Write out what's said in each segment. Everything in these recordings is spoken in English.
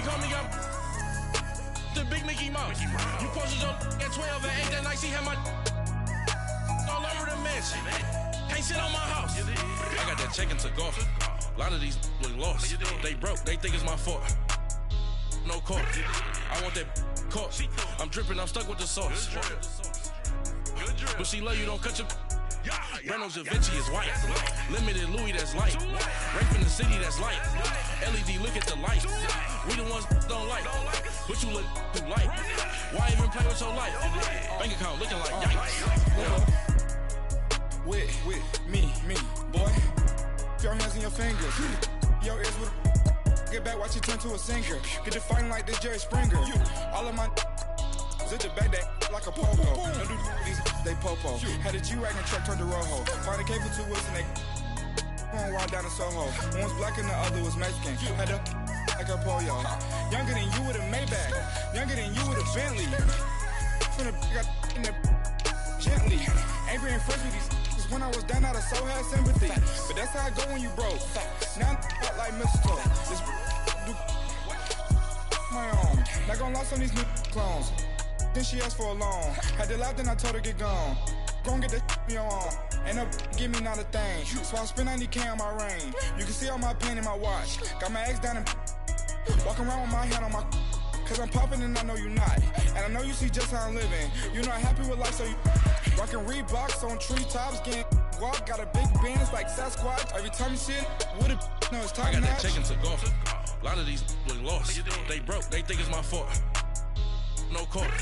call me up the big Mickey Mouse. You posted your at 12 and 8 that night. She had my all over the mansion. Can't sit on my house. I got that check into golf. A lot of these look lost. They broke. They think it's my fault. No court. I want that caught. I'm dripping. I'm stuck with the sauce. But she love you. Don't cut your. Reynolds Da Vinci is white. Limited Louis, that's light. Rape in the city, that's light. LED, look at the lights. We the ones don't like. But you look too light. Why even play with your life? Bank account looking like yikes. Yeah. With me, boy. Your hands in your fingers. Your ears with get back, watch you turn to a singer. Get to fighting like this Jerry Springer. All of my zip the back that like a pogo. Don't do these, they popo. Had a G-Wagon truck turned to Rojo. Find a cable 2 wheels and they going wild down in Soho. One was black and the other was Mexican. Had a like a pollo. Younger than you with a Maybach. Younger than you with a Bentley. From the got in the gently. Angry and fresh with these. Cause when I was down out of soul had sympathy. But that's how I go when you broke. Now I'm out like mistletoe. This do my own. Not gonna lost on these new clones. Then she asked for a loan. Had to laugh, then I told her get gone. Gon' get that me on. Ain't no give me not a thing. So I spend 90K on my range. You can see all my pain in my watch. Got my ex down and walking around with my hand on my. Cause I'm popping and I know you not. And I know you see just how I'm living. You not happy with life, so you rockin' Reeboks on treetops, getting walk. Got a big Benz like Sasquatch. Every time you see it, with it, no, it's time. I got that check into golf. A lot of these look lost. They broke. They think it's my fault. No court.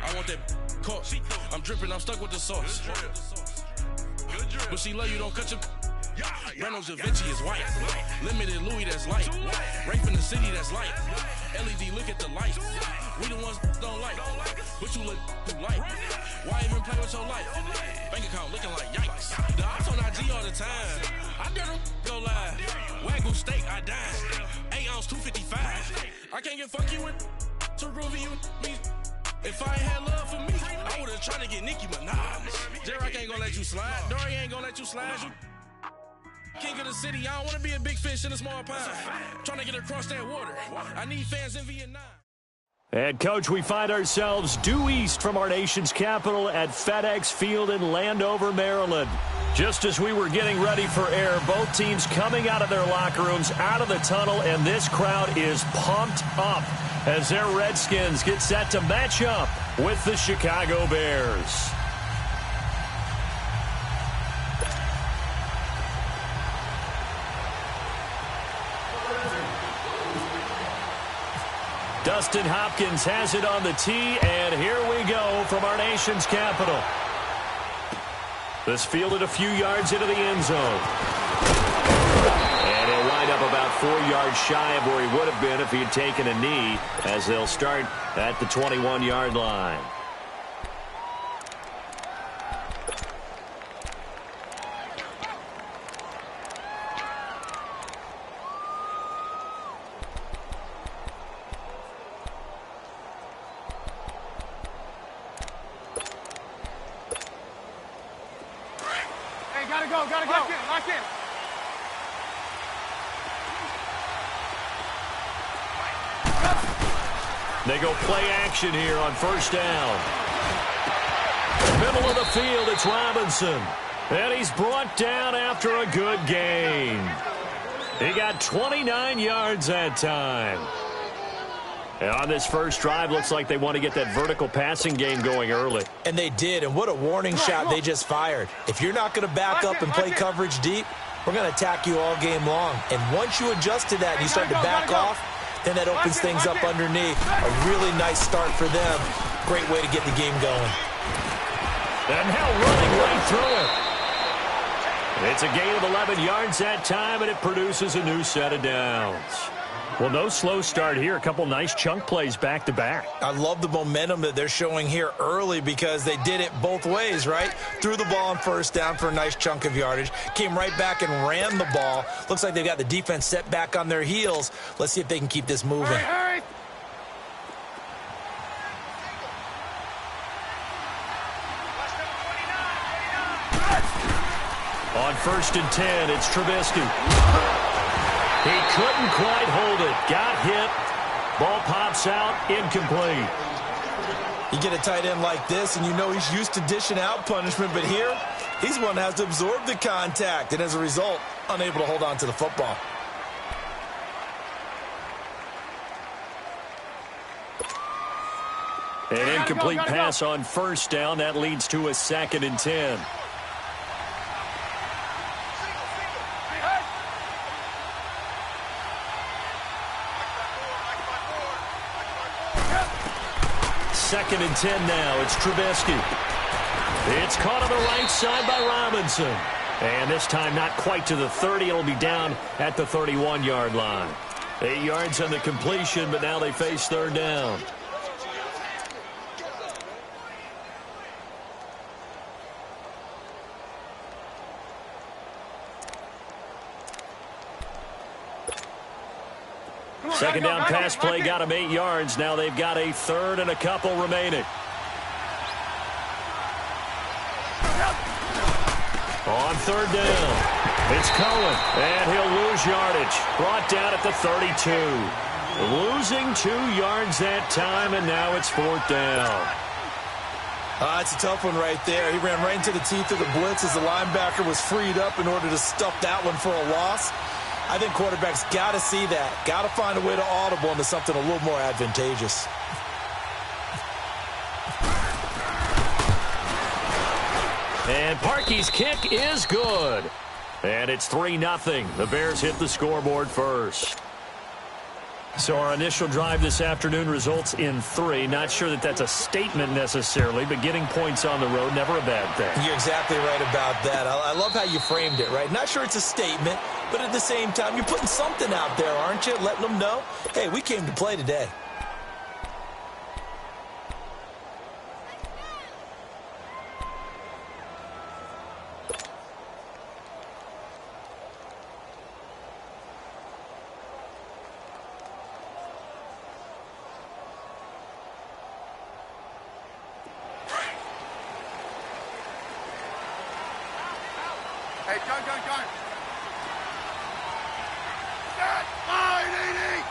I want that caught. I'm dripping. I'm stuck with the sauce. But she love you. Don't cut your. Reynolds Da Vinci is white. Limited Louis, that's light. Rape in the city, that's light. LED, look at the lights. We the ones don't like. But you look too light. Why even play with your life? Bank account looking like yikes. The ops on IG all the time. I dare them go live. Wagyu steak, I dine. 8 ounce, 255. I can't get fuck you with too groovy you me. If I ain't had love for me, I would've tried to get Nicki Minaj. J-Rock ain't gonna let you slide. Dory ain't gonna let you slide. You king of the city, I don't wanna be a big fish in a small pond. Trying to get across that water. I need fans in Vietnam. And, Coach, we find ourselves due east from our nation's capital at FedEx Field in Landover, Maryland. Just as we were getting ready for air, both teams coming out of their locker rooms, out of the tunnel, and this crowd is pumped up as their Redskins get set to match up with the Chicago Bears. Dustin Hopkins has it on the tee, and here we go from our nation's capital. This fielded a few yards into the end zone. And he'll wind up about 4 yards shy of where he would have been if he had taken a knee, as they'll start at the 21-yard line. Gotta go. Lock in. They go play action here on first down. Middle of the field, it's Robinson. And he's brought down after a good gain. He got 29 yards that time. And on this first drive, looks like they want to get that vertical passing game going early. And they did, and what a warning shot they just fired. If you're not going to back up and play coverage deep, we're going to attack you all game long. And once you adjust to that and you start to back off, then that opens things up underneath. A really nice start for them. Great way to get the game going. And now running right through it. It's a gain of 11 yards that time, and it produces a new set of downs. Well, no slow start here. A couple nice chunk plays back-to-back. I love the momentum that they're showing here early because they did it both ways, right? Threw the ball on first down for a nice chunk of yardage. Came right back and ran the ball. Looks like they've got the defense set back on their heels. Let's see if they can keep this moving. Hurry. On 1st and 10, it's Trubisky. He couldn't quite hold it. Got hit. Ball pops out, incomplete. You get a tight end like this, and you know he's used to dishing out punishment, but here, he's one that has to absorb the contact, and as a result, unable to hold on to the football. An incomplete pass on first down. That leads to a 2nd and 10. Second and 10 now. It's Trubisky. It's caught on the right side by Robinson. And this time not quite to the 30. It'll be down at the 31-yard line. 8 yards on the completion, but now they face third down. Second down pass play got him 8 yards. Now they've got a third and a couple remaining. On third down, it's Cohen, and he'll lose yardage. Brought down at the 32. Losing 2 yards that time, and now it's 4th down. It's a tough one right there. He ran right into the teeth of the blitz as the linebacker was freed up in order to stuff that one for a loss. I think quarterbacks got to see that. Got to find a way to audible into something a little more advantageous. And Parkey's kick is good. And it's 3-0. The Bears hit the scoreboard first. So our initial drive this afternoon results in 3. Not sure that that's a statement necessarily, but getting points on the road, never a bad thing. You're exactly right about that. I love how you framed it, right? Not sure it's a statement, but at the same time, you're putting something out there, aren't you? Letting them know, hey, we came to play today. Hey, go. Set, line, 80.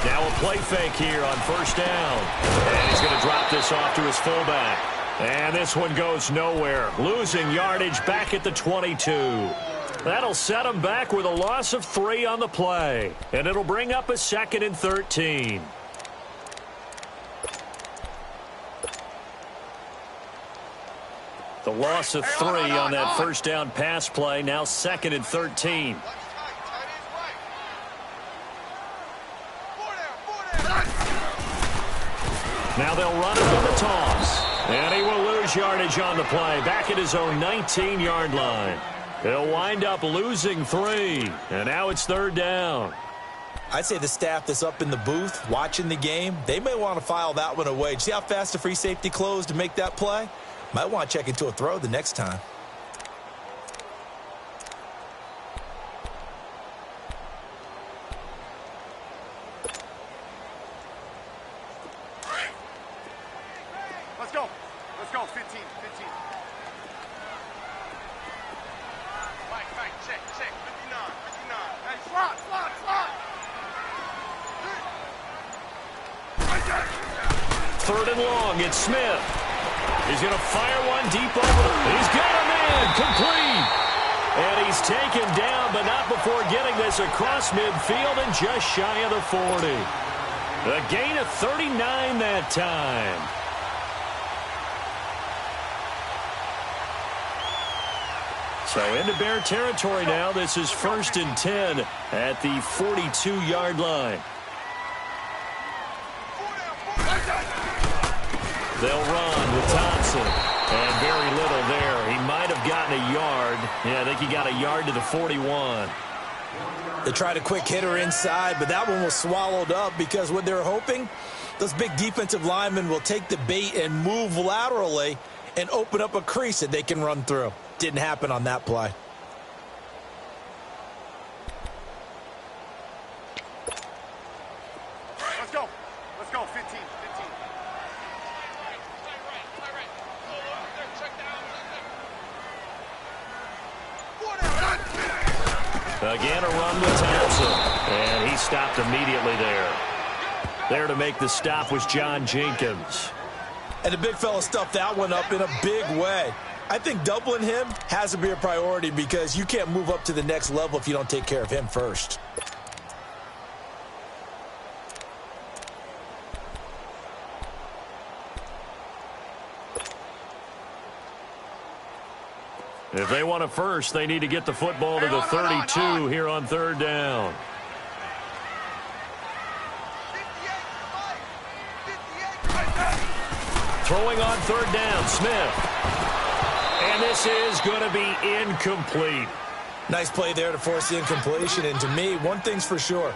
Now a play fake here on first down. And he's going to drop this off to his fullback. And this one goes nowhere. Losing yardage back at the 22. That'll set him back with a loss of 3 on the play. And it'll bring up a 2nd and 13. The loss of 3 on that first down pass play. Now 2nd and 13. Now they'll run it with the toss. And he will lose yardage on the play. Back at his own 19-yard line. He'll wind up losing 3. And now it's third down. I'd say the staff that's up in the booth watching the game, they may want to file that one away. See how fast the free safety closed to make that play? Might want to check into a throw the next time. Let's go, 15. Mike, check, 59. Hey, slot. Third and long, it's Smith. He's going to fire one deep over. He's got him in, complete. And he's taken down, but not before getting this across midfield and just shy of the 40. A gain of 39 that time. So into Bear territory now. This is 1st and 10 at the 42-yard line. They'll run with Thompson. And very little there. He might have gotten a yard. Yeah, I think he got a yard to the 41. They tried a quick hitter inside, but that one was swallowed up because what they're hoping, those big defensive linemen will take the bait and move laterally and open up a crease that they can run through. Didn't happen on that play. Let's go, 15. Again, a run with Townsend. And he stopped immediately there. There to make the stop was John Jenkins. And the big fella stuffed that one up in a big way. I think doubling him has to be a priority because you can't move up to the next level if you don't take care of him first. If they want a first, they need to get the football to the 32 here on third down. Throwing on third down, Smith. And this is going to be incomplete. Nice play there to force the incompletion. And to me, one thing's for sure.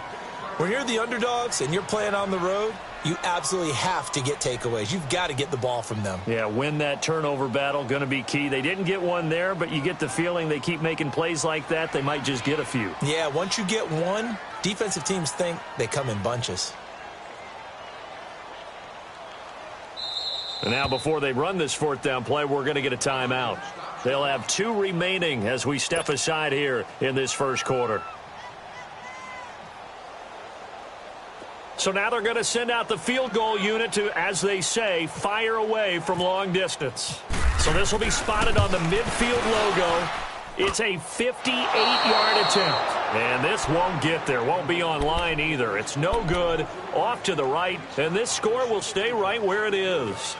When you're the underdogs and you're playing on the road, you absolutely have to get takeaways. You've got to get the ball from them. Yeah, win that turnover battle, going to be key. They didn't get one there, but you get the feeling they keep making plays like that, they might just get a few. Yeah, once you get one, defensive teams think they come in bunches. And now before they run this fourth down play, we're going to get a timeout. They'll have 2 remaining as we step aside here in this first quarter. So now they're going to send out the field goal unit to, as they say, fire away from long distance. So this will be spotted on the midfield logo. It's a 58-yard attempt. And this won't get there. Won't be on line either. It's no good. Off to the right. And this score will stay right where it is.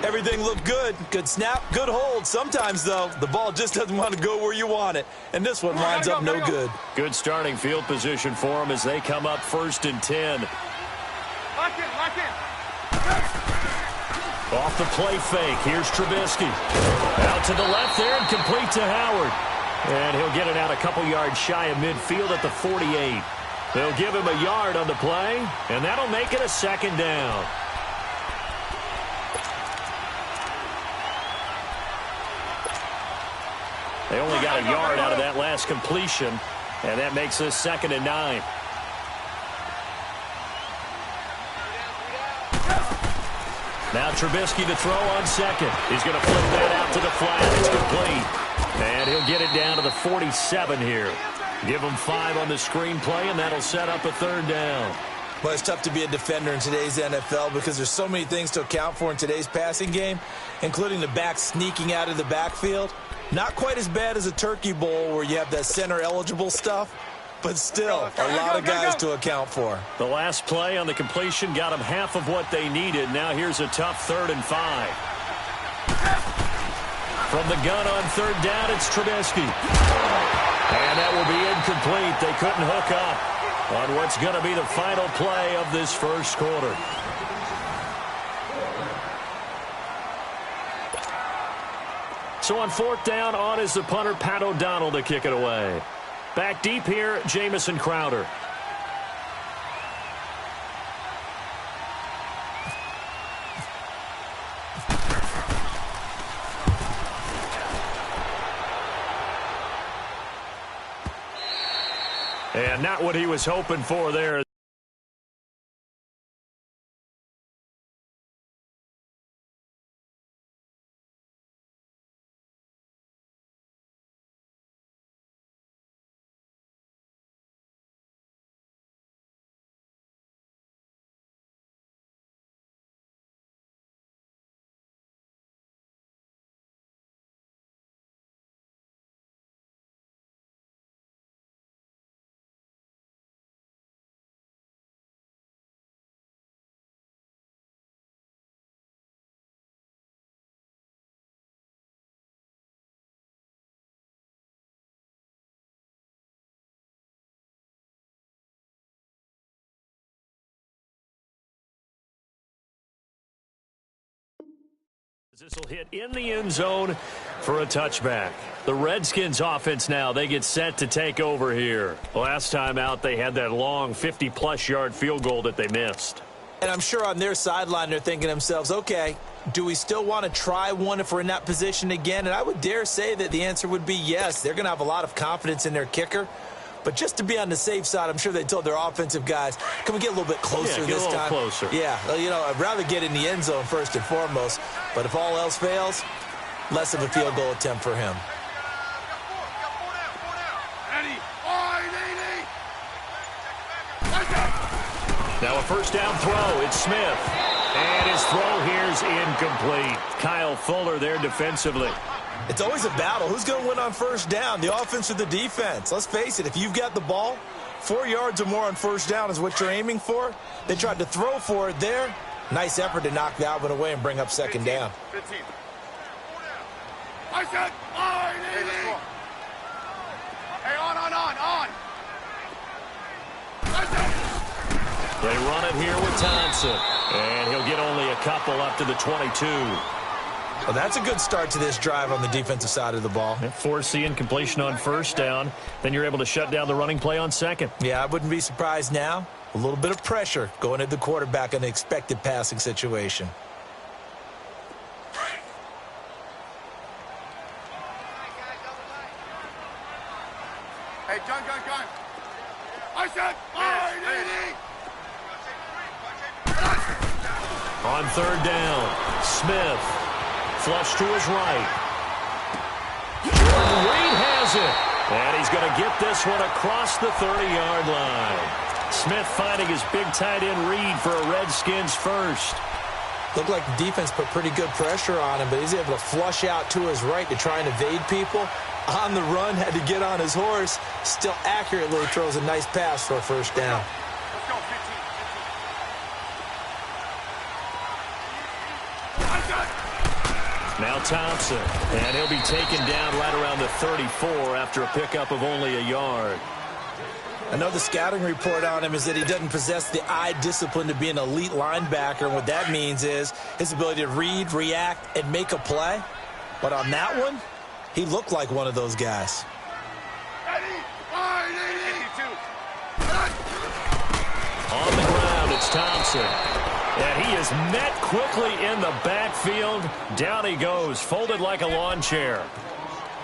Everything looked good. Good snap, good hold. Sometimes, though, the ball just doesn't want to go where you want it. And this one lines up no good. Good starting field position for them as they come up 1st and 10. Lock in. Off the play fake. Here's Trubisky. Out to the left there and complete to Howard. And he'll get it out a couple yards shy of midfield at the 48. They'll give him a yard on the play, and that'll make it a 2nd down. They only got a yard out of that last completion, and that makes this 2nd and 9. Now Trubisky to throw on 2nd. He's going to flip that out to the flat. It's complete. And he'll get it down to the 47 here. Give him 5 on the screenplay, and that'll set up a 3rd down. Well, it's tough to be a defender in today's NFL because there's so many things to account for in today's passing game, including the back sneaking out of the backfield. Not quite as bad as a turkey bowl where you have that center-eligible stuff, but still a lot of guys to account for. The last play on the completion got them half of what they needed. Now here's a tough 3rd and 5. From the gun on 3rd down, it's Trubisky. And that will be incomplete. They couldn't hook up on what's going to be the final play of this first quarter. So on 4th down, on is the punter, Pat O'Donnell, to kick it away. Back deep here, Jamison Crowder. And not what he was hoping for there. This will hit in the end zone for a touchback. The Redskins offense now, they get set to take over here. Last time out, they had that long 50-plus yard field goal that they missed. And I'm sure on their sideline they're thinking to themselves, okay, do we still want to try one if we're in that position again? And I would dare say that the answer would be yes. They're going to have a lot of confidence in their kicker. But just to be on the safe side, I'm sure they told their offensive guys, can we get a little bit closer this time? Closer. Yeah, you know, I'd rather get in the end zone first and foremost. But if all else fails, less of a field goal attempt for him. Ready, 5, Now a first down throw. It's Smith. And his throw here's incomplete. Kyle Fuller there defensively. It's always a battle. Who's going to win on first down, the offense or the defense? Let's face it, if you've got the ball, 4 yards or more on first down is what you're aiming for. They tried to throw for it there. Nice effort to knock that one away and bring up second down. 15. I said, hey, on. They run it here with Thompson. And he'll get only a couple up to the 22. Well, that's a good start to this drive on the defensive side of the ball. Force the incompletion on first down. Then you're able to shut down the running play on second. Yeah, I wouldn't be surprised now. A little bit of pressure going at the quarterback in an expected passing situation. Hey, gun. I said, On third down, Smith. Flush to his right. Jordan Reed has it. And he's going to get this one across the 30-yard line. Smith finding his big tight end Reed for a Redskins first. Looked like the defense put pretty good pressure on him, but he's able to flush out to his right to try and evade people. On the run, had to get on his horse. Still accurately throws a nice pass for a first down. Let's go, 15. Now Thompson, and he'll be taken down right around the 34 after a pickup of only a yard. I know the scouting report on him is that he doesn't possess the eye discipline to be an elite linebacker, and what that means is his ability to read, react, and make a play. But on that one, he looked like one of those guys. On the ground, it's Thompson. And he is met quickly in the backfield. Down he goes, folded like a lawn chair.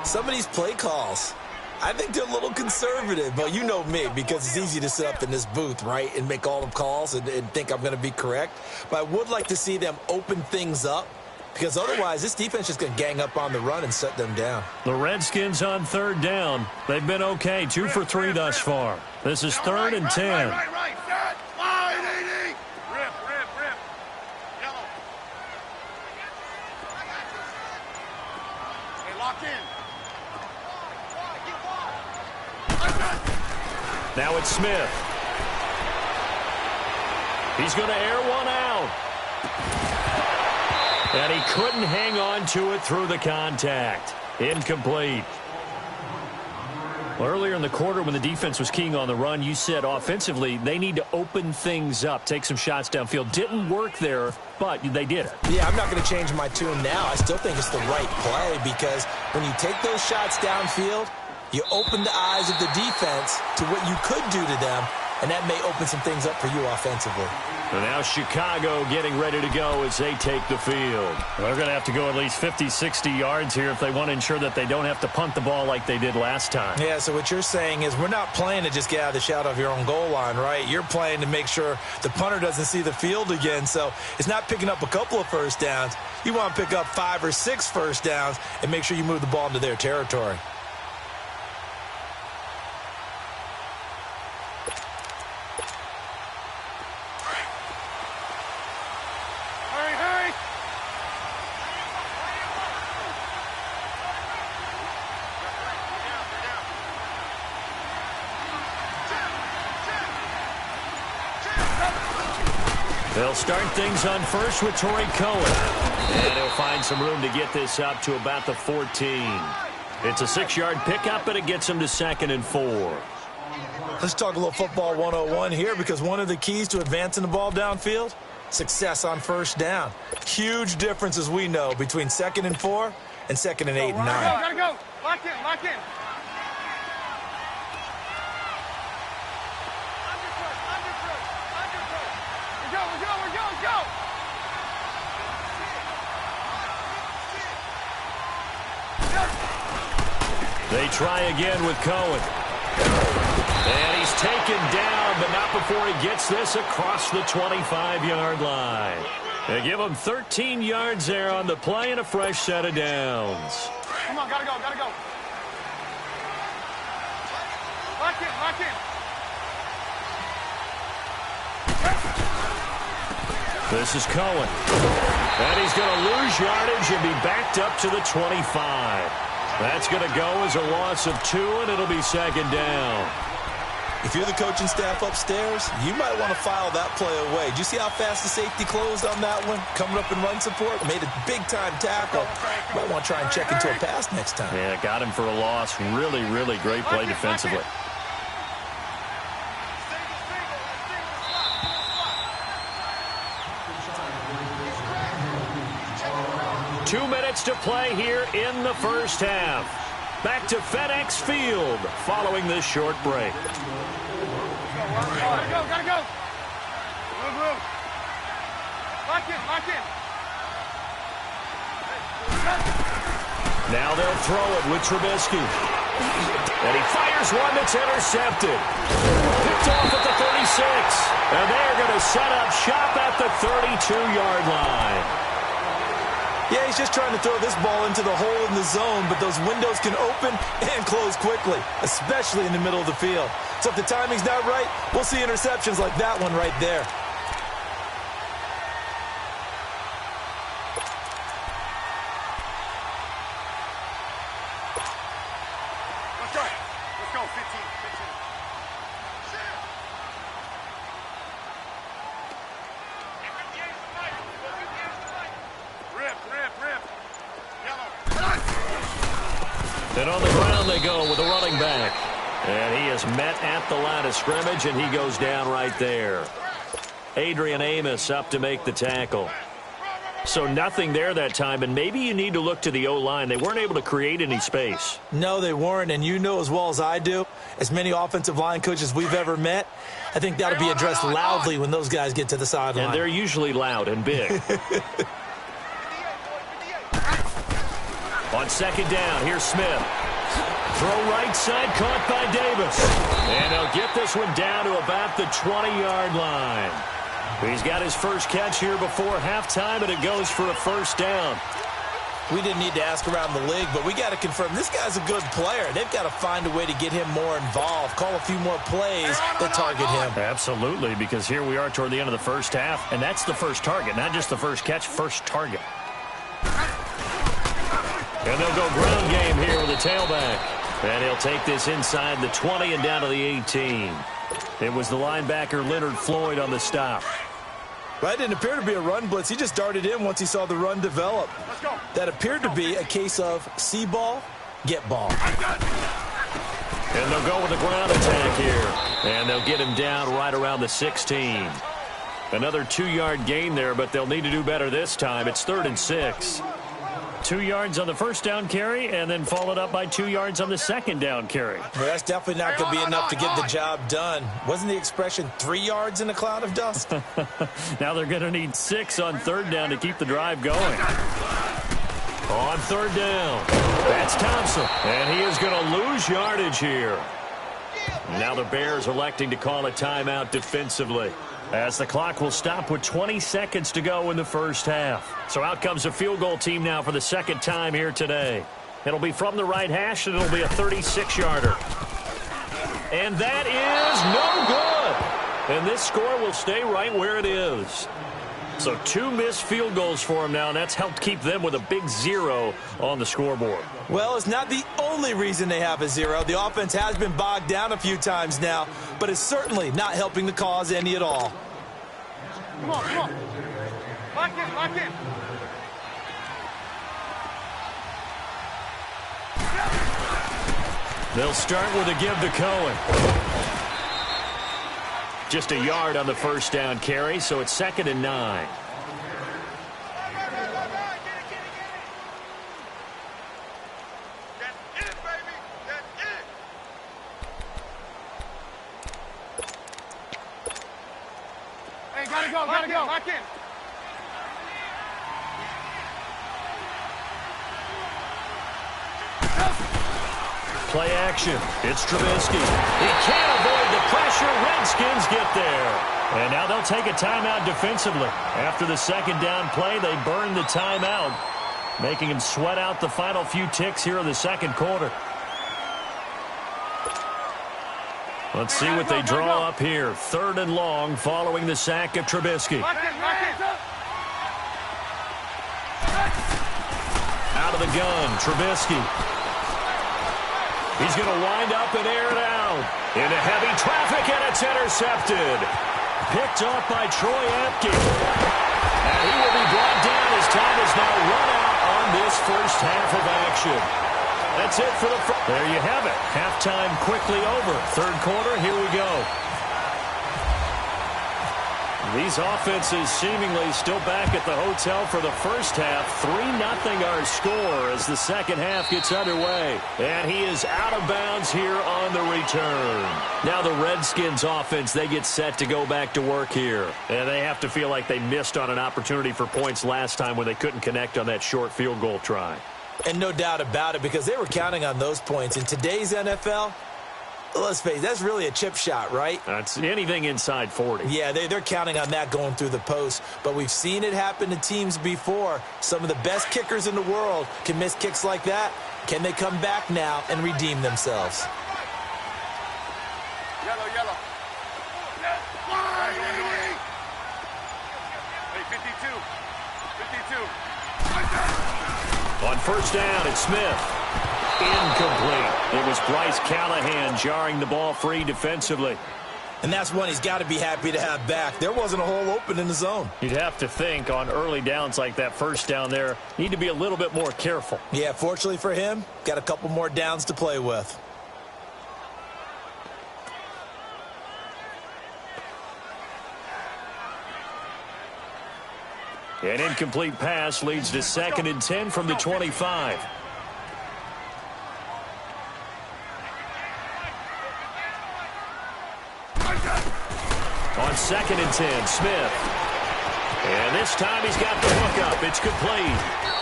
Some of these play calls, I think they're a little conservative, but you know me, because it's easy to sit up in this booth, right, and make all the calls and think I'm going to be correct. But I would like to see them open things up, because otherwise this defense is going to gang up on the run and set them down. The Redskins on third down. They've been okay, 2 for 3 thus far. This is third and 10. Right. Set. Wide 80. Rip. Yellow. Hey, lock in. Now it's Smith. He's going to air one out. And he couldn't hang on to it through the contact. Incomplete. Well, earlier in the quarter when the defense was keying on the run, you said offensively they need to open things up, take some shots downfield. Didn't work there, but they did it. Yeah, I'm not going to change my tune now. I still think it's the right play, because when you take those shots downfield, you open the eyes of the defense to what you could do to them, and that may open some things up for you offensively. And now Chicago getting ready to go as they take the field. They're going to have to go at least 50, 60 yards here if they want to ensure that they don't have to punt the ball like they did last time. Yeah, so what you're saying is we're not playing to just get out of the shadow of your own goal line, right? You're playing to make sure the punter doesn't see the field again. So it's not picking up a couple of first downs. You want to pick up 5 or 6 first downs and make sure you move the ball into their territory. They'll start things on first with Torrey Cohen. And he'll find some room to get this up to about the 14. It's a 6-yard pickup, but it gets him to 2nd and 4. Let's talk a little football 101 here, because one of the keys to advancing the ball downfield, success on first down. Huge difference, as we know, between 2nd and 4 and 2nd and 8 and 9. Gotta go. Lock in. Go. They try again with Cohen. And he's taken down, but not before he gets this across the 25-yard line. They give him 13 yards there on the play and a fresh set of downs. Come on, gotta go. Lock in. This is Cohen. And he's going to lose yardage and be backed up to the 25. That's going to go as a loss of 2, and it'll be second down. If you're the coaching staff upstairs, you might want to file that play away. Did you see how fast the safety closed on that one? Coming up in run support, made a big-time tackle. You might want to try and check into a pass next time. Yeah, got him for a loss. Really, really great play defensively. 2 minutes to play here in the first half. Back to FedEx Field following this short break. Gotta go. Move. Lock in. Now they'll throw it with Trubisky. And he fires one that's intercepted. Picked off at the 36. And they're going to set up shop at the 32-yard line. Yeah, he's just trying to throw this ball into the hole in the zone, but those windows can open and close quickly, especially in the middle of the field. So if the timing's not right, we'll see interceptions like that one right there. Let's go. 15. Rip. Yellow. Then on the ground they go with a running back. And he is met at the line of scrimmage, and he goes down right there. Adrian Amos up to make the tackle. So nothing there that time, and maybe you need to look to the O-line. They weren't able to create any space. No, they weren't, and you know as well as I do, as many offensive line coaches we've ever met, I think that'll be addressed loudly when those guys get to the sideline. And they're usually loud and big. On second down, here's Smith. Throw right side, caught by Davis. And he'll get this one down to about the 20-yard line. He's got his first catch here before halftime, and it goes for a first down. We didn't need to ask around the league, but we got to confirm this guy's a good player. They've got to find a way to get him more involved, call a few more plays that target him. Absolutely, because here we are toward the end of the first half, and that's the first target, not just the first catch, first target. And they'll go ground game here with a tailback. And he'll take this inside the 20 and down to the 18. It was the linebacker Leonard Floyd on the stop. That didn't appear to be a run blitz. He just darted in once he saw the run develop. That appeared to be a case of see ball, get ball. And they'll go with the ground attack here. And they'll get him down right around the 16. Another 2-yard gain there, but they'll need to do better this time. It's 3rd and 6. 2 yards on the first down carry, and then followed up by 2 yards on the second down carry. Well, that's definitely not going to be enough to get the job done. Wasn't the expression 3 yards in a cloud of dust? Now they're going to need 6 on third down to keep the drive going. On third down, that's Thompson, and he is going to lose yardage here. Now the Bears electing to call a timeout defensively, as the clock will stop with 20 seconds to go in the first half. So out comes a field goal team now for the second time here today. It'll be from the right hash, and it'll be a 36-yarder. And that is no good. And this score will stay right where it is. So 2 missed field goals for him now, and that's helped keep them with a big 0 on the scoreboard. Well, it's not the only reason they have a 0. The offense has been bogged down a few times now, but it's certainly not helping the cause any at all. Come on. Lock in. They'll start with a give to Cohen. Just a yard on the first down carry, so it's 2nd and 9. Hey, gotta go. Lock in. Play action. It's Trubisky. He can't avoid the pressure. Redskins get there. And now they'll take a timeout defensively. After the second down play, they burn the timeout, making him sweat out the final few ticks here in the second quarter. Let's see what they draw up here. 3rd and long following the sack of Trubisky. Out of the gun, Trubisky. He's going to wind up and air it out. Into heavy traffic, and it's intercepted. Picked off by Troy Apke. And he will be brought down as time is now run out on this first half of action. That's it for the first. There you have it. Halftime quickly over. 3rd quarter, here we go. These offenses seemingly still back at the hotel for the first half. 3-0 our score as the second half gets underway. And he is out of bounds here on the return. Now the Redskins offense, they get set to go back to work here. And they have to feel like they missed on an opportunity for points last time when they couldn't connect on that short field goal try. And no doubt about it, because they were counting on those points. In today's NFL, let's face it, that's really a chip shot, right? That's anything inside 40. Yeah, they're counting on that going through the post. But we've seen it happen to teams before. Some of the best kickers in the world can miss kicks like that. Can they come back now and redeem themselves? Yellow. Hey, 52. On first down, it's Smith. Incomplete. It was Bryce Callahan jarring the ball free defensively. And that's one he's got to be happy to have back. There wasn't a hole open in the zone. You'd have to think on early downs like that first down there, need to be a little bit more careful. Yeah, fortunately for him, got a couple more downs to play with. An incomplete pass leads to 2nd and 10 from the 25. On 2nd and 10, Smith. And this time he's got the hook up. It's complete.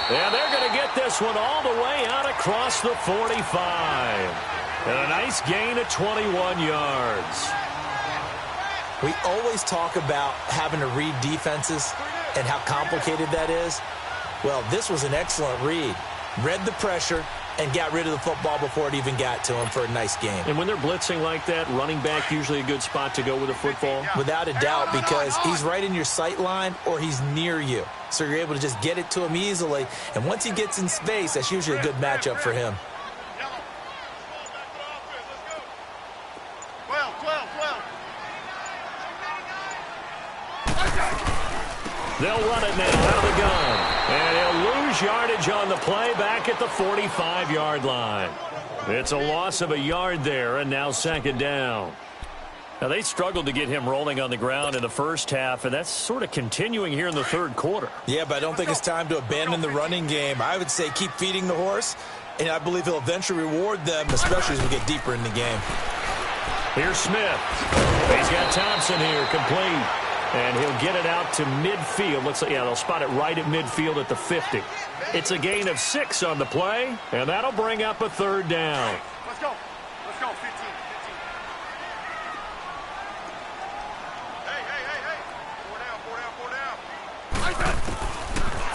And they're going to get this one all the way out across the 45. And a nice gain of 21 yards. We always talk about having to read defenses and how complicated that is. Well, this was an excellent read. Read the pressure and got rid of the football before it even got to him for a nice game. And when they're blitzing like that, running back usually a good spot to go with a football? Without a doubt, because he's right in your sight line or he's near you. So you're able to just get it to him easily. And once he gets in space, that's usually a good matchup for him. 12. They'll run it now out of the gun. And he'll lose yardage on the play back at the 45-yard line. It's a loss of a yard there, and now 2nd down. Now, they struggled to get him rolling on the ground in the first half, and that's sort of continuing here in the 3rd quarter. Yeah, but I don't think it's time to abandon the running game. I would say keep feeding the horse, and I believe he'll eventually reward them, especially as we get deeper in the game. Here's Smith. He's got Thompson here, complete. And he'll get it out to midfield. Looks like, yeah, they'll spot it right at midfield at the 50. It's a gain of 6 on the play, and that'll bring up a 3rd down. Let's go, 15. Hey. 4 down.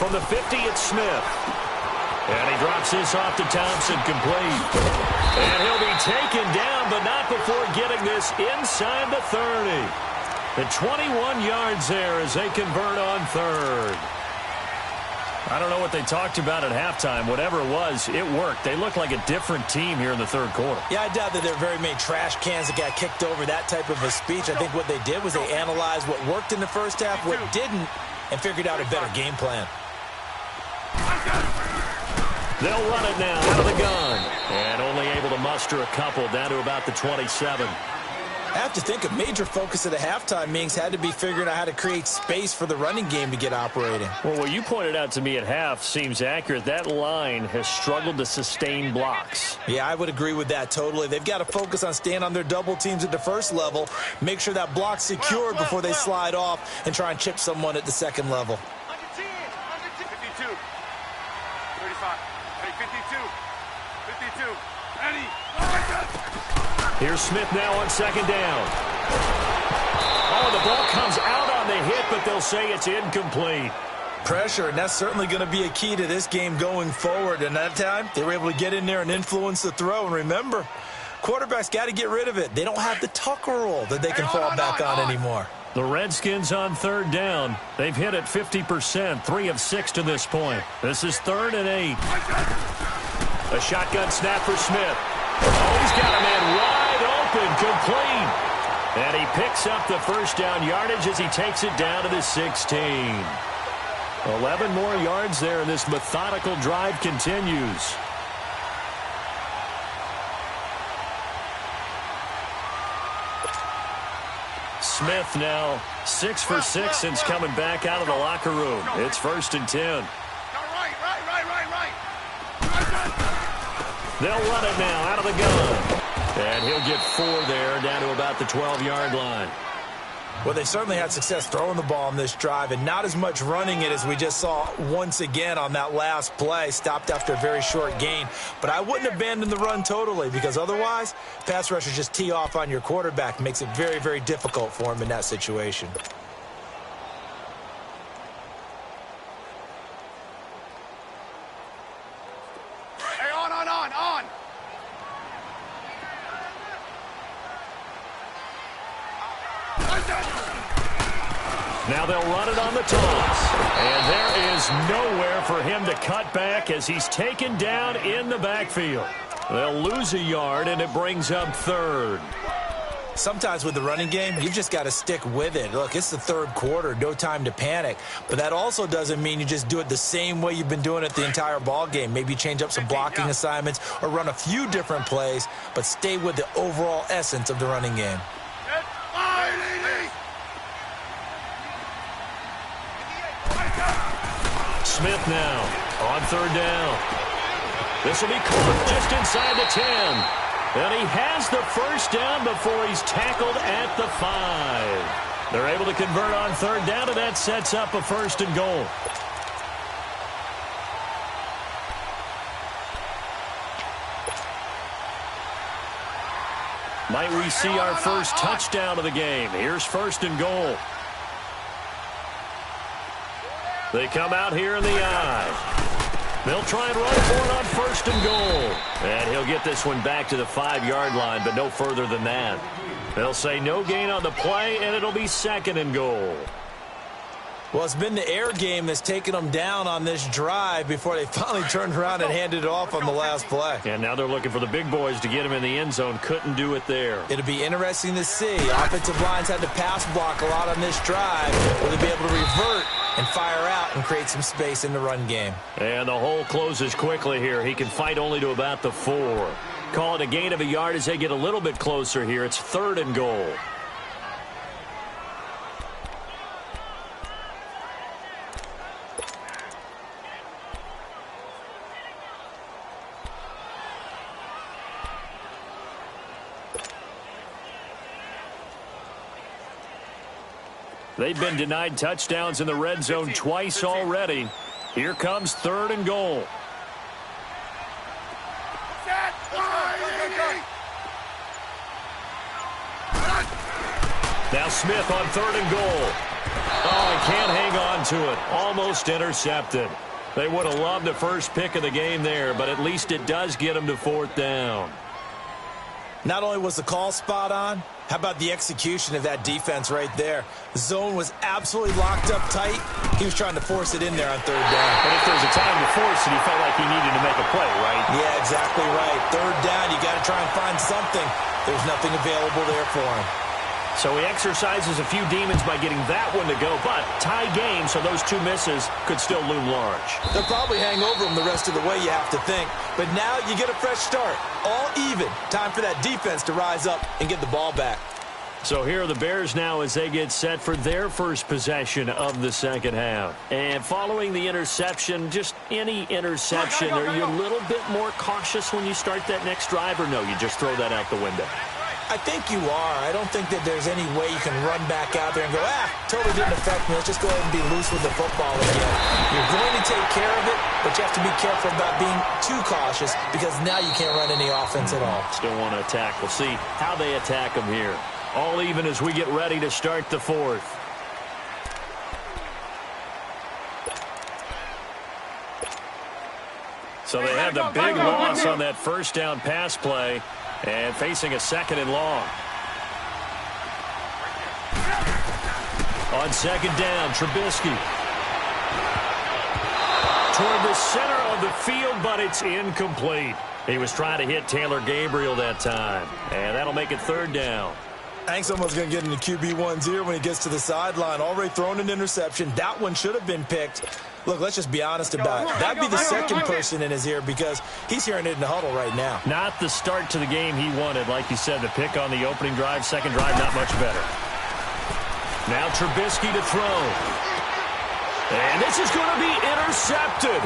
From the 50, it's Smith. And he drops this off to Thompson, complete. And he'll be taken down, but not before getting this inside the 30. The 21 yards there as they convert on 3rd. I don't know what they talked about at halftime. Whatever it was, it worked. They look like a different team here in the 3rd quarter. Yeah, I doubt that there are very many trash cans that got kicked over, that type of a speech. I think what they did was they analyzed what worked in the first half, what didn't, and figured out a better game plan. They'll run it now out of the gun. And only able to muster a couple down to about the 27. I have to think a major focus of the halftime meetings had to be figuring out how to create space for the running game to get operating. Well, what you pointed out to me at half seems accurate. That line has struggled to sustain blocks. Yeah, I would agree with that totally. They've got to focus on staying on their double teams at the first level, make sure that block's secured before they slide off and try and chip someone at the second level. 52. 35. Hey, 52. Eddie. Here's Smith now on 2nd down. Oh, the ball comes out on the hit, but they'll say it's incomplete. Pressure, and that's certainly going to be a key to this game going forward. And that time, they were able to get in there and influence the throw. And remember, Quarterbacks got to get rid of it. They don't have the Tucker rule that they can fall back on anymore. The Redskins on third down. They've hit it 50%, 3 of 6 to this point. This is 3rd and 8. A shotgun snap for Smith. Oh, he's got a man wide open, complete. And he picks up the first down yardage as he takes it down to the 16. 11 more yards there, and this methodical drive continues. Smith now 6 for 6 since coming back out of the locker room. It's 1st and 10. They'll run it now out of the gun. And he'll get 4 there, down to about the 12-yard line. Well, they certainly had success throwing the ball on this drive, and not as much running it as we just saw once again on that last play. Stopped after a very short gain. But I wouldn't abandon the run totally, because otherwise, pass rushers just tee off on your quarterback. Makes it very, very difficult for him in that situation. Now they'll run it on the toss. And there is nowhere for him to cut back as he's taken down in the backfield. They'll lose a yard, and it brings up 3rd. Sometimes with the running game, you've just got to stick with it. Look, it's the 3rd quarter, no time to panic. But that also doesn't mean you just do it the same way you've been doing it the entire ball game. Maybe change up some blocking assignments or run a few different plays, but stay with the overall essence of the running game. Smith now on 3rd down. This will be caught just inside the 10. And he has the first down before he's tackled at the 5. They're able to convert on 3rd down, and that sets up a 1st and goal. Might we see our first touchdown of the game? Here's 1st and goal. They come out here in the I. They'll try and run for it on 1st and goal. And he'll get this one back to the 5-yard line, but no further than that. They'll say no gain on the play, and it'll be 2nd and goal. Well, it's been the air game that's taken them down on this drive before they finally turned around and handed it off on the last play. And now they're looking for the big boys to get him in the end zone. Couldn't do it there. It'll be interesting to see. Offensive lines had to pass block a lot on this drive. Will they be able to revert and fire out and create some space in the run game? And the hole closes quickly here. He can fight only to about the 4. Call it a gain of a yard as they get a little bit closer here. It's 3rd and goal. They've been denied touchdowns in the red zone twice already. Here comes 3rd and goal. Now Smith on 3rd and goal. Oh, he can't hang on to it. Almost intercepted. They would have loved the first pick of the game there, but at least it does get them to 4th down. Not only was the call spot on, how about the execution of that defense right there? The zone was absolutely locked up tight. He was trying to force it in there on 3rd down. But if there's a time to force it, he felt like he needed to make a play, right? Yeah, exactly right. 3rd down, you got to try and find something. There's nothing available there for him. So he exercises a few demons by getting that one to go, but tie game, so those 2 misses could still loom large. They'll probably hang over him the rest of the way, you have to think. But now you get a fresh start. All even. Time for that defense to rise up and get the ball back. So here are the Bears now as they get set for their first possession of the second half. And following the interception, just any interception, are you a little bit more cautious when you start that next drive, or no, you just throw that out the window? I think you are. I don't think that there's any way you can run back out there and go, totally didn't affect me. Let's just go ahead and be loose with the football again. You're going to take care of it, but you have to be careful about being too cautious because now you can't run any offense at all. Still want to attack. We'll see how they attack them here. All even as we get ready to start the 4th. So they had the big loss on that first down pass play. And facing a 2nd and long. On 2nd down, Trubisky. Toward the center of the field, but it's incomplete. He was trying to hit Taylor Gabriel that time. And that'll make it 3rd down. I think someone's going to get into QB1's ear when he gets to the sideline. Already thrown an interception. That one should have been picked. Look, let's just be honest about it. That'd be the 2nd person in his ear because he's hearing it in the huddle right now. Not the start to the game he wanted. Like you said, the pick on the opening drive, 2nd drive, not much better. Now Trubisky to throw. And this is going to be intercepted.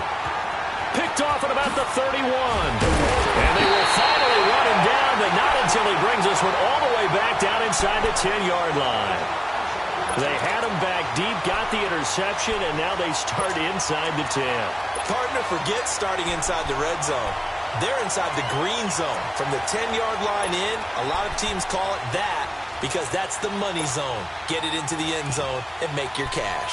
Picked off at about the 31. And they will finally run him down, but not until he brings this one all the way back down inside the 10-yard line. They had him back deep, got the interception, and now they start inside the 10. Partner, forget starting inside the red zone. They're inside the green zone. From the 10-yard line in, a lot of teams call it that because that's the money zone. Get it into the end zone and make your cash.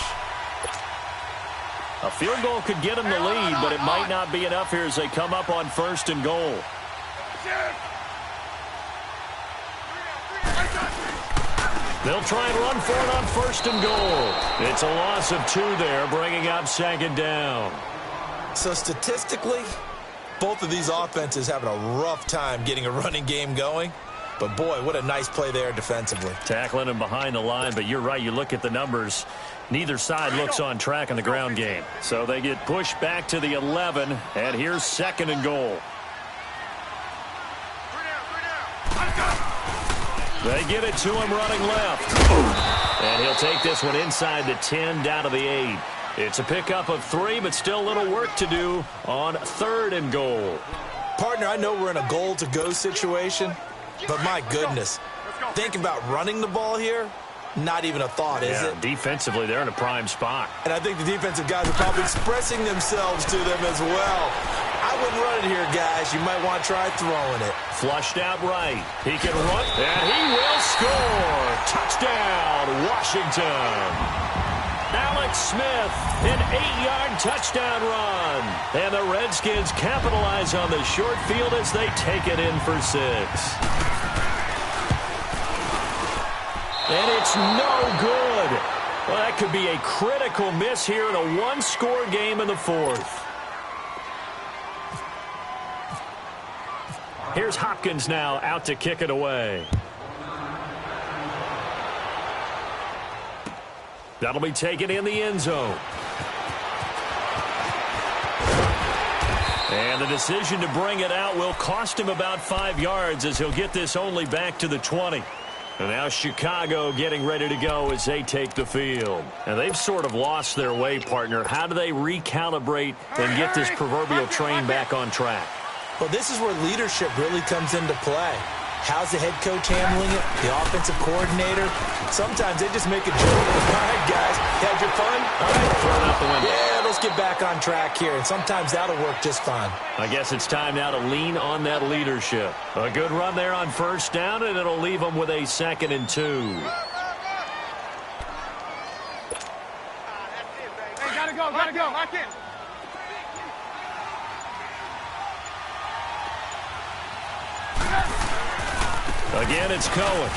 A field goal could get them the lead, but it might not be enough here as they come up on 1st and goal. They'll try and run for it on 1st and goal. It's a loss of 2 there, bringing up 2nd down. So statistically, both of these offenses having a rough time getting a running game going. But, boy, what a nice play there defensively. Tackling him behind the line, but you're right. You look at the numbers. Neither side looks on track in the ground game. So they get pushed back to the 11, and here's 2nd and goal. They give it to him running left. And he'll take this one inside the 10, down to the 8. It's a pickup of 3, but still a little work to do on 3rd and goal. Partner, I know we're in a goal-to-go situation, but my goodness, think about running the ball here. Not even a thought, is it? Defensively, they're in a prime spot. And I think the defensive guys are probably expressing themselves to them as well. I wouldn't run it here, guys. You might want to try throwing it. Flushed out right. He can run, and he will score. Touchdown, Washington. Alex Smith, an 8-yard touchdown run. And the Redskins capitalize on the short field as they take it in for 6. And it's no good. Well, that could be a critical miss here in a one-score game in the 4th. Here's Hopkins now out to kick it away. That'll be taken in the end zone. And the decision to bring it out will cost him about 5 yards as he'll get this only back to the 20. And now Chicago getting ready to go as they take the field. And they've sort of lost their way, partner. How do they recalibrate and get this proverbial train back on track? Well, this is where leadership really comes into play. How's the head coach handling it? The offensive coordinator? Sometimes they just make a joke. All right, guys, had your fun? All right, throw it out the window. Yeah, let's get back on track here. And sometimes that'll work just fine. I guess it's time now to lean on that leadership. A good run there on 1st down, and it'll leave them with a 2nd and 2. Hey, gotta go, lock in. Again, it's Cohen.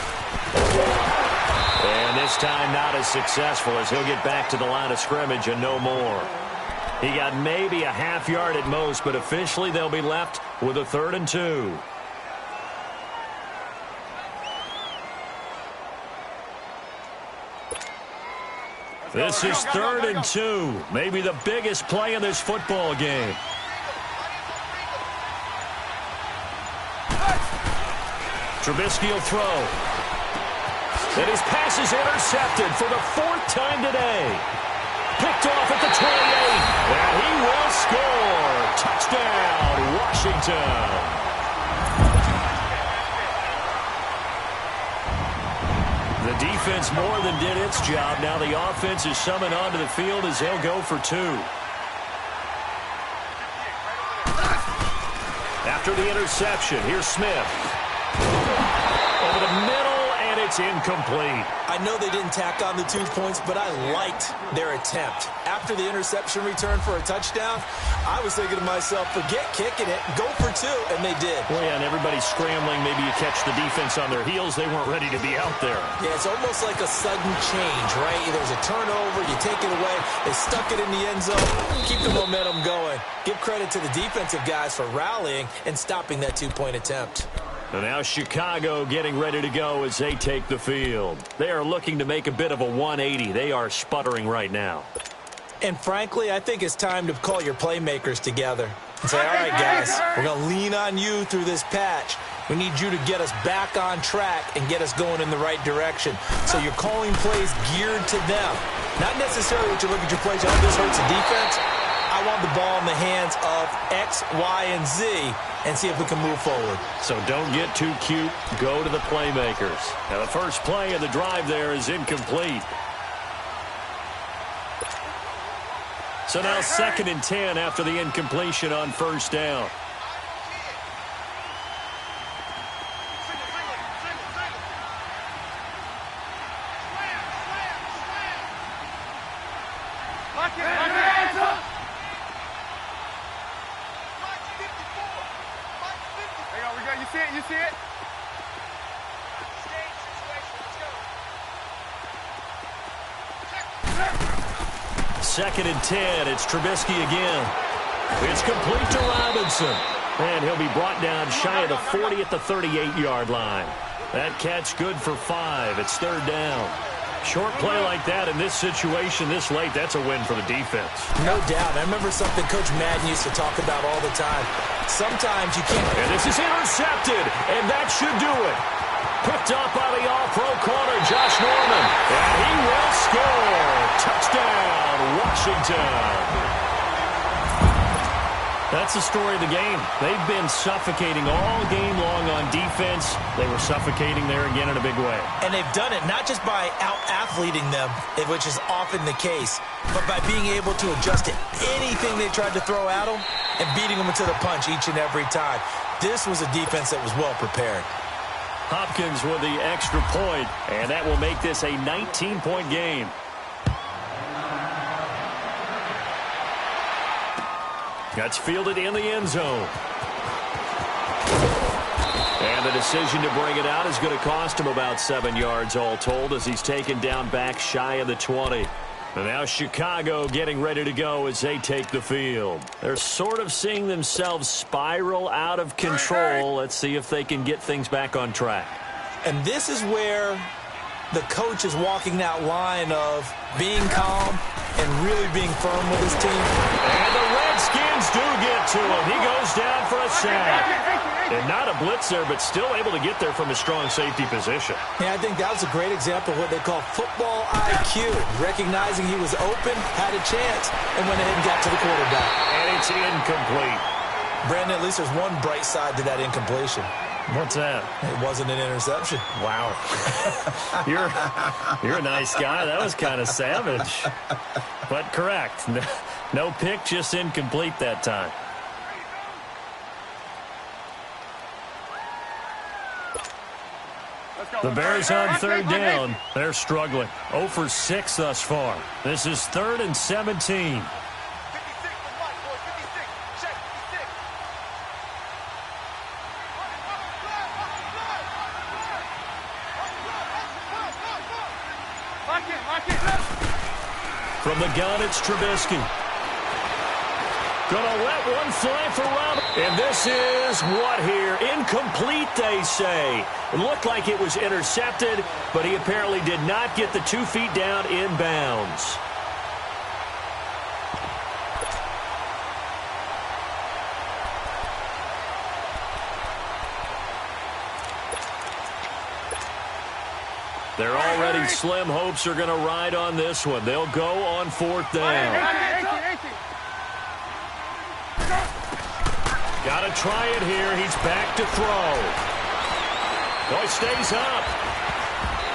And this time not as successful as he'll get back to the line of scrimmage and no more. He got maybe a half yard at most, but officially they'll be left with a 3rd and 2. This is 3rd and 2. Maybe the biggest play in this football game. Trubisky will throw. And his pass is intercepted for the 4th time today. Picked off at the 28. And he will score. Touchdown, Washington. The defense more than did its job. Now the offense is summoned onto the field as they'll go for 2. After the interception, here's Smith. Over the middle, and it's it's incomplete. I know they didn't tack on the 2 points, but I liked their attempt. After the interception return for a touchdown, I was thinking to myself, forget kicking it, go for 2, and they did. Well, yeah, and everybody's scrambling. Maybe you catch the defense on their heels. They weren't ready to be out there. Yeah, it's almost like a sudden change, right? There's a turnover, you take it away, they stuck it in the end zone, keep the momentum going. Give credit to the defensive guys for rallying and stopping that 2-point attempt. And now Chicago getting ready to go as they take the field. They are looking to make a bit of a 180. They are sputtering right now. And frankly, I think it's time to call your playmakers together and say, all right, guys, we're going to lean on you through this patch. We need you to get us back on track and get us going in the right direction. So you're calling plays geared to them. Not necessarily that you look at your plays, oh, this hurts the defense. I want the ball in the hands of X, Y, and Z and see if we can move forward. So don't get too cute. Go to the playmakers. Now the first play of the drive there is incomplete. So now 2nd and 10 after the incompletion on first down. You see it? 2nd and 10. It's Trubisky again. It's complete to Robinson. And he'll be brought down shy of the 40 at the 38-yard line. That catch good for 5. It's 3rd down. Short play like that in this situation this late, that's a win for the defense. No doubt. I remember something Coach Madden used to talk about all the time. Sometimes you can't. And this is intercepted, and that should do it. Picked up by the all-pro corner, Josh Norman. And he will score. Touchdown, Washington. That's the story of the game. They've been suffocating all game long on defense. They were suffocating there again in a big way. And they've done it not just by out-athleting them, which is often the case, but by being able to adjust to anything they tried to throw at them and beating them to the punch each and every time. This was a defense that was well prepared. Hopkins with the extra point, and that will make this a 19-point game. That's fielded in the end zone. And the decision to bring it out is going to cost him about 7 yards all told as he's taken down back shy of the 20. And now Chicago getting ready to go as they take the field. They're sort of seeing themselves spiral out of control. Let's see if they can get things back on track. And this is where the coach is walking that line of being calm and really being firm with his team. And the Redskins do get to him. He goes down for a sack. And not a blitz there, but still able to get there from a strong safety position. Yeah, I think that was a great example of what they call football IQ. Recognizing he was open, had a chance, and went ahead and got to the quarterback. And it's incomplete. Brandon, at least there's one bright side to that incompletion. What's that? It wasn't an interception. Wow. You're a nice guy. That was kind of savage. But correct. No pick, just incomplete that time. The Bears on 3rd down. They're struggling. 0 for 6 thus far. This is 3rd and 17. From the gun, it's Trubisky. Gonna let one fly for Robinson. And this is what here? Incomplete, they say. It looked like it was intercepted, but he apparently did not get the 2 feet down inbounds. They're already slim hopes are going to ride on this one. They'll go on 4th down. Got to try it here. He's back to throw. Boy, stays up.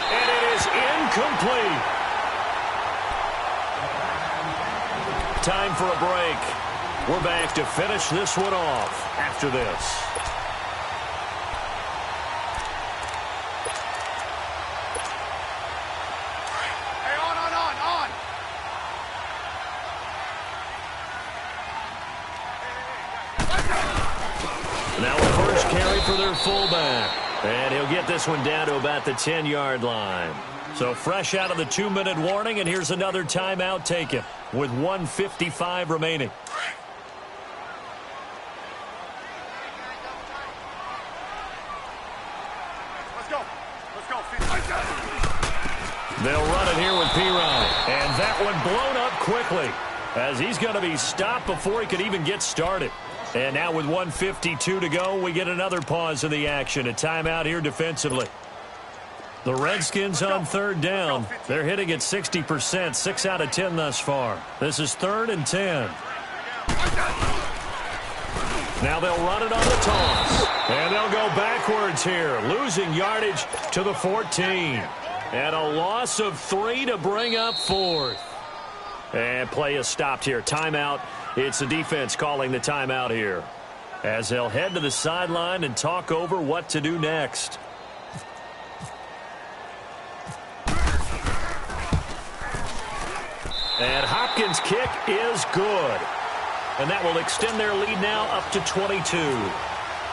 And it is incomplete. Time for a break. We're back to finish this one off after this. their fullback. And he'll get this one down to about the 10-yard line. So fresh out of the 2-minute warning, and here's another timeout taken with 1:55 remaining. Let's go. They'll run it here with P-Ryan. And that one blown up quickly as he's going to be stopped before he could even get started. And now with 1:52 to go, we get another pause in the action. A timeout here defensively. The Redskins on third down. They're hitting at 60%, 6 out of 10 thus far. This is 3rd and 10. Now they'll run it on the toss. And they'll go backwards here, losing yardage to the 14. And a loss of 3 to bring up 4th. And play is stopped here. Timeout. It's the defense calling the timeout here, as they'll head to the sideline and talk over what to do next. And Hopkins' kick is good. And that will extend their lead now up to 22.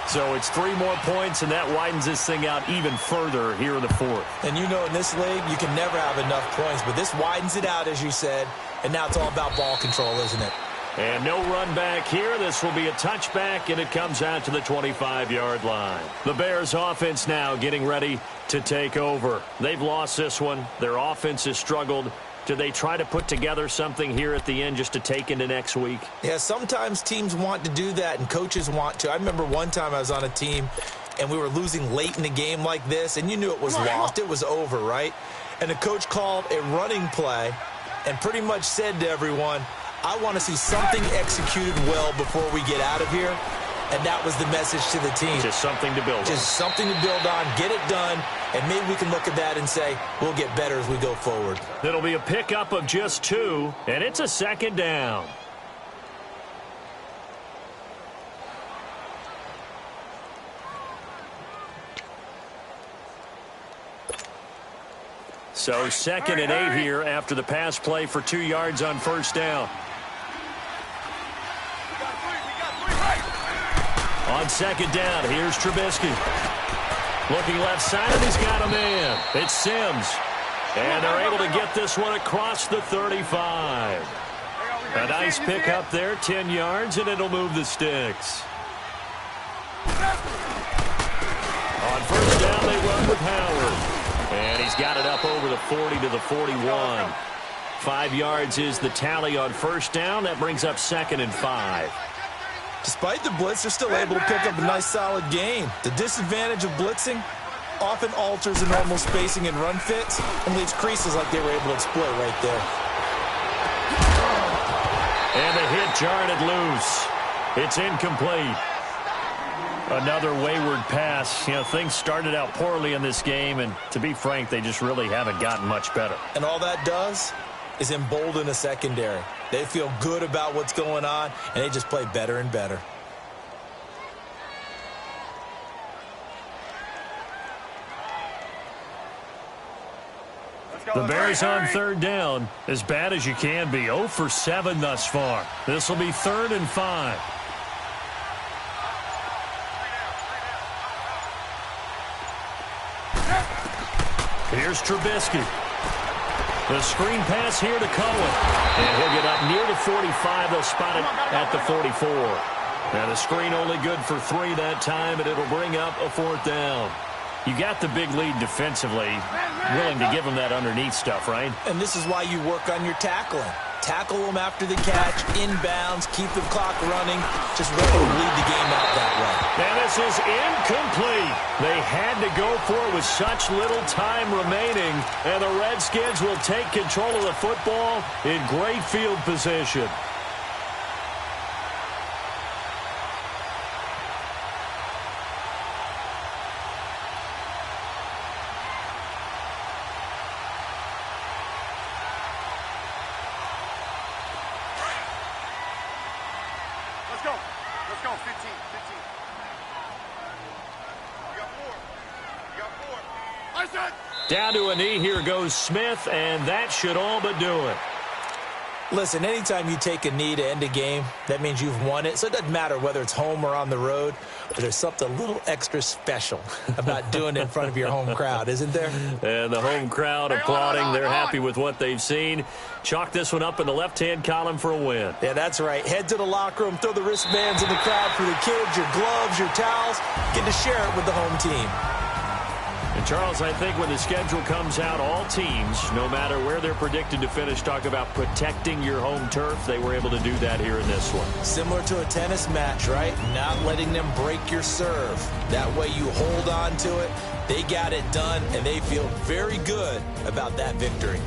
So it's 3 more points, and that widens this thing out even further here in the 4th. And you know in this league, you can never have enough points, but this widens it out, as you said, and now it's all about ball control, isn't it? And no run back here. This will be a touchback, and it comes out to the 25-yard line. The Bears offense now getting ready to take over. They've lost this one. Their offense has struggled. Do they try to put together something here at the end just to take into next week? Yeah, sometimes teams want to do that, and coaches want to. I remember one time I was on a team, and we were losing late in the game like this, and you knew it was lost. It was over, right? And the coach called a running play and pretty much said to everyone, I want to see something executed well before we get out of here. And that was the message to the team. Just something to build on. Just something to build on, get it done, and maybe we can look at that and say, we'll get better as we go forward. It'll be a pickup of just 2, and it's a 2nd down. So 2nd and 8 here after the pass play for 2 yards on 1st down. On 2nd down, here's Trubisky. Looking left side, and he's got a man. It's Sims. And they're able to get this one across the 35. A nice pickup there, 10 yards, and it'll move the sticks. On 1st down, they run with Howard. And he's got it up over the 40 to the 41. 5 yards is the tally on 1st down. That brings up 2nd and 5. Despite the blitz, they're still able to pick up a nice, solid gain. The disadvantage of blitzing often alters the normal spacing and run fits and leaves creases like they were able to exploit right there. And the hit jarred it loose. It's incomplete. Another wayward pass. You know, things started out poorly in this game, and to be frank, they just really haven't gotten much better. And all that does is embolden a secondary. They feel good about what's going on, and they just play better and better. The Bears on 3rd down, as bad as you can be. 0 for 7 thus far. This will be 3rd and 5. Here's Trubisky. The screen pass here to Cohen. And he'll get up near the 45. They'll spot it at the 44. And the screen only good for 3 that time, and it'll bring up a 4th down. You got the big lead defensively, willing to give them that underneath stuff, right? And this is why you work on your tackling. Tackle them after the catch, inbounds, keep the clock running, just ready to lead the game out that way. And this is incomplete. They had to go for it with such little time remaining, and the Redskins will take control of the football in great field position. Let's go, 15. You got 4. Down to a knee, here goes Smith, and that should all but do it. Listen, anytime you take a knee to end a game, that means you've won it. So it doesn't matter whether it's home or on the road, but there's something a little extra special about doing it in front of your home crowd, isn't there? And the home crowd applauding. They're happy with what they've seen. Chalk this one up in the left-hand column for a win. Yeah, that's right. Head to the locker room, throw the wristbands in the crowd for the kids, your gloves, your towels. Get to share it with the home team. And, Charles, I think when the schedule comes out, all teams, no matter where they're predicted to finish, talk about protecting your home turf. They were able to do that here in this one. Similar to a tennis match, right? Not letting them break your serve. That way you hold on to it. They got it done, and they feel very good about that victory.